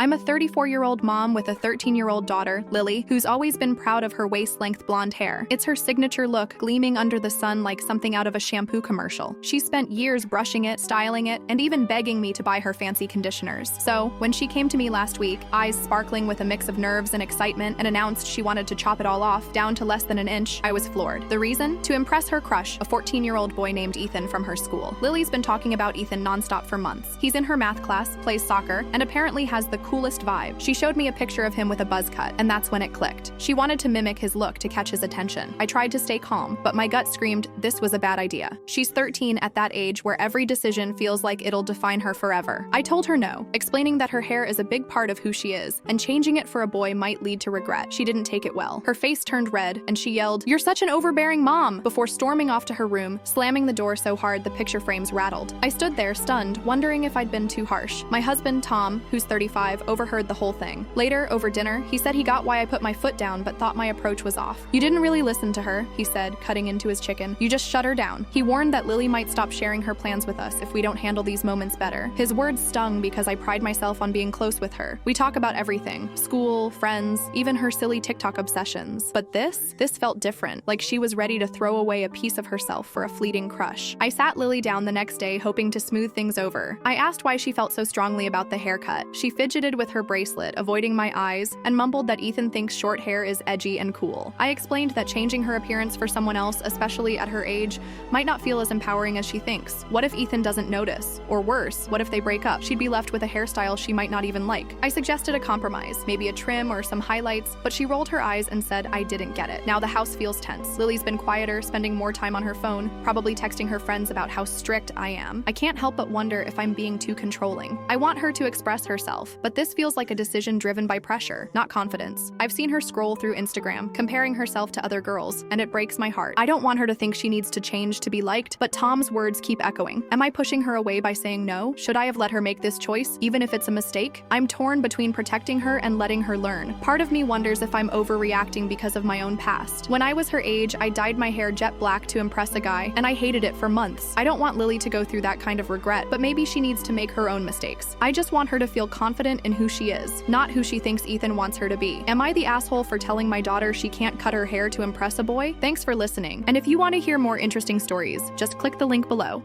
I'm a 34-year-old mom with a 13-year-old daughter, Lily, who's always been proud of her waist-length blonde hair. It's her signature look, gleaming under the sun like something out of a shampoo commercial. She spent years brushing it, styling it, and even begging me to buy her fancy conditioners. So, when she came to me last week, eyes sparkling with a mix of nerves and excitement, and announced she wanted to chop it all off, down to less than an inch, I was floored. The reason? To impress her crush, a 14-year-old boy named Ethan from her school. Lily's been talking about Ethan nonstop for months. He's in her math class, plays soccer, and apparently has the coolest vibe. She showed me a picture of him with a buzz cut, and that's when it clicked. She wanted to mimic his look to catch his attention. I tried to stay calm, but my gut screamed this was a bad idea. She's 13 at that age where every decision feels like it'll define her forever. I told her no, explaining that her hair is a big part of who she is, and changing it for a boy might lead to regret. She didn't take it well. Her face turned red, and she yelled, "You're such an overbearing mom!" before storming off to her room, slamming the door so hard the picture frames rattled. I stood there, stunned, wondering if I'd been too harsh. My husband, Tom, who's 35, overheard the whole thing. Later, over dinner, he said he got why I put my foot down but thought my approach was off. "You didn't really listen to her," he said, cutting into his chicken. "You just shut her down." He warned that Lily might stop sharing her plans with us if we don't handle these moments better. His words stung because I pride myself on being close with her. We talk about everything: school, friends, even her silly TikTok obsessions. But this felt different, like she was ready to throw away a piece of herself for a fleeting crush. I sat Lily down the next day, hoping to smooth things over. I asked why she felt so strongly about the haircut. She fidgeted with her bracelet, avoiding my eyes, and mumbled that Ethan thinks short hair is edgy and cool. I explained that changing her appearance for someone else, especially at her age, might not feel as empowering as she thinks. What if Ethan doesn't notice? Or worse, what if they break up? She'd be left with a hairstyle she might not even like. I suggested a compromise, maybe a trim or some highlights, but she rolled her eyes and said I didn't get it. Now the house feels tense. Lily's been quieter, spending more time on her phone, probably texting her friends about how strict I am. I can't help but wonder if I'm being too controlling. I want her to express herself, but this feels like a decision driven by pressure, not confidence. I've seen her scroll through Instagram, comparing herself to other girls, and it breaks my heart. I don't want her to think she needs to change to be liked, but Tom's words keep echoing. Am I pushing her away by saying no? Should I have let her make this choice, even if it's a mistake? I'm torn between protecting her and letting her learn. Part of me wonders if I'm overreacting because of my own past. When I was her age, I dyed my hair jet black to impress a guy, and I hated it for months. I don't want Lily to go through that kind of regret, but maybe she needs to make her own mistakes. I just want her to feel confident in who she is, not who she thinks Ethan wants her to be. Am I the asshole for telling my daughter she can't cut her hair to impress a boy? Thanks for listening. And if you want to hear more interesting stories, just click the link below.